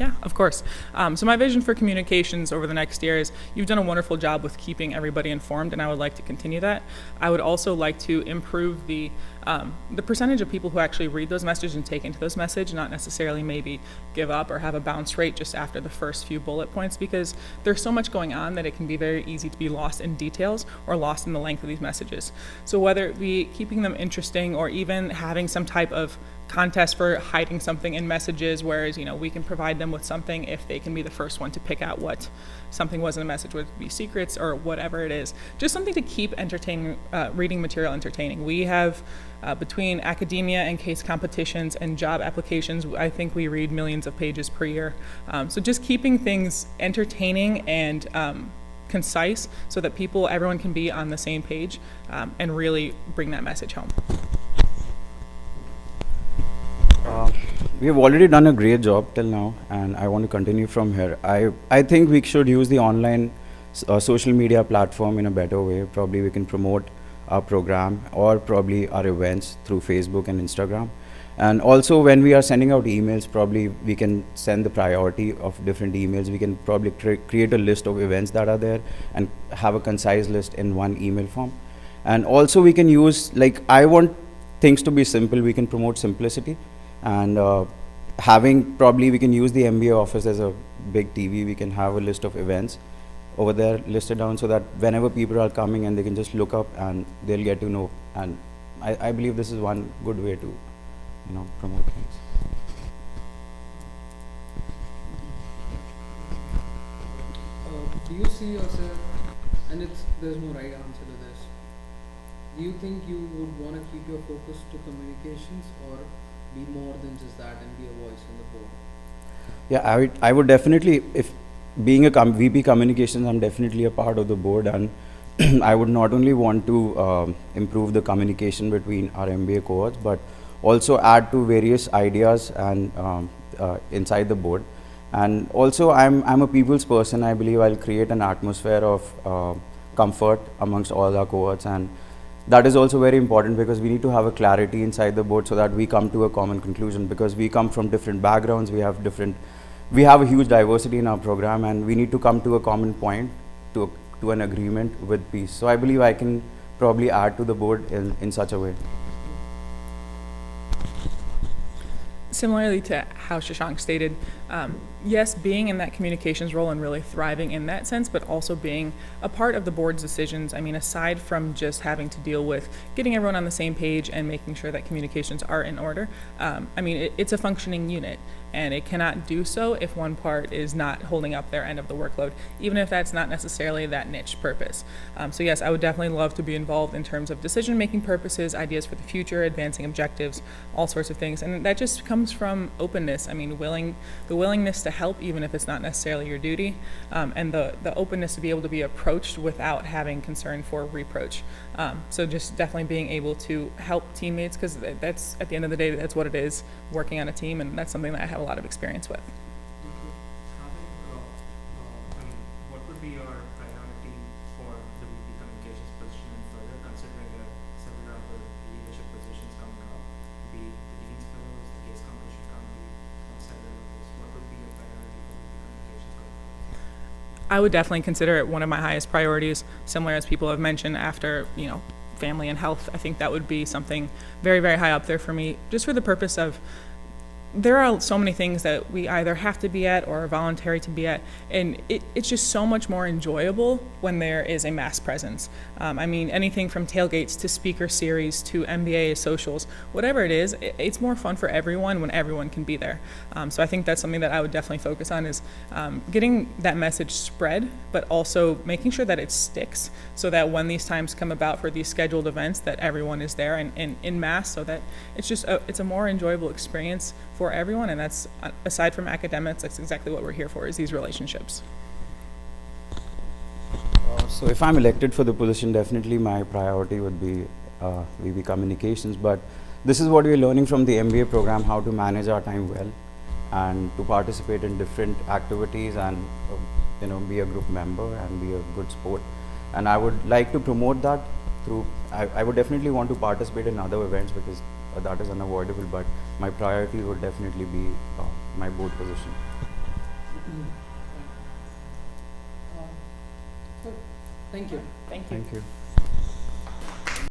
Yeah, of course. So my vision for communications over the next year is you've done a wonderful job with keeping everybody informed, and I would like to continue that. I would also like to improve the percentage of people who actually read those messages and take into those messages, not necessarily maybe give up or have a bounce rate just after the first few bullet points, because there's so much going on that it can be very easy to be lost in details or lost in the length of these messages. So whether it be keeping them interesting or even having some type of contest for hiding something in messages, whereas we can provide them with something if they can be the first one to pick out what something was in a message, whether it be secrets or whatever it is, just something to keep entertaining, reading material entertaining. We have between academia and case competitions and job applications, I think we read millions of pages per year. So just keeping things entertaining and concise so that everyone can be on the same page and really bring that message home. We have already done a great job till now, and I want to continue from here. I think we should use the online social media platform in a better way. Probably we can promote our program or probably our events through Facebook and Instagram. And also when we are sending out emails, probably we can send the priority of different emails. We can probably create a list of events that are there and have a concise list in one email form. And also we can use, I want things to be simple. We can promote simplicity. And probably we can use the MBA office as a big TV. We can have a list of events over there listed down so that whenever people are coming and they can just look up and they'll get to know. And I believe this is one good way to promote things. Do you see yourself, and there's no right answer to this, do you think you would want to keep your focus to communications or be more than just that and be a voice on the board? Yeah, I would definitely, if being a VP communications, I'm definitely a part of the board, and I would not only want to improve the communication between our MBA cohorts, but also add to various ideas and inside the board. And also I'm a people's person. I believe I'll create an atmosphere of comfort amongst all our cohorts, and that is also very important because we need to have a clarity inside the board so that we come to a common conclusion, because we come from different backgrounds, we have a huge diversity in our program, and we need to come to a common point, to an agreement with peace. So I believe I can probably add to the board in such a way. Similarly to how Shashank stated, yes, being in that communications role and really thriving in that sense, but also being a part of the board's decisions. I mean, aside from just having to deal with getting everyone on the same page and making sure that communications are in order, it's a functioning unit, and it cannot do so if one part is not holding up their end of the workload, even if that's not necessarily that niche purpose. So yes, I would definitely love to be involved in terms of decision-making purposes, ideas for the future, advancing objectives, all sorts of things, and that just comes from openness. I mean, the willingness to help, even if it's not necessarily your duty, and the openness to be able to be approached without having concern for reproach. So just definitely being able to help teammates, because that's, at the end of the day, that's what it is, working on a team, and that's something that I have a lot of experience with. What would be your priority for the VP communications position and further, considering there are several other leadership positions coming up, be it the Dean's Fellows, the Case Competition Committee, several others? What would be your priority for VP communications going forward? I would definitely consider it one of my highest priorities, similar as people have mentioned after, family and health. I think that would be something very, very high up there for me, just for the purpose of there are so many things that we either have to be at or are voluntary to be at, and it's just so much more enjoyable when there is a mass presence. Anything from tailgates to speaker series to MBA socials, whatever it is, it's more fun for everyone when everyone can be there. So I think that's something that I would definitely focus on, is getting that message spread, but also making sure that it sticks, so that when these times come about for these scheduled events, that everyone is there and in mass, so that it's a more enjoyable experience for everyone. And that's, aside from academics, that's exactly what we're here for, is these relationships. So if I'm elected for the position, definitely my priority would be VP communications, but this is what we're learning from the MBA program, how to manage our time well and to participate in different activities and be a group member and be a good sport. And I would like to promote that through, I would definitely want to participate in other events, because that is unavoidable, but my priority would definitely be my board position. So, thank you. Thank you. Thank you.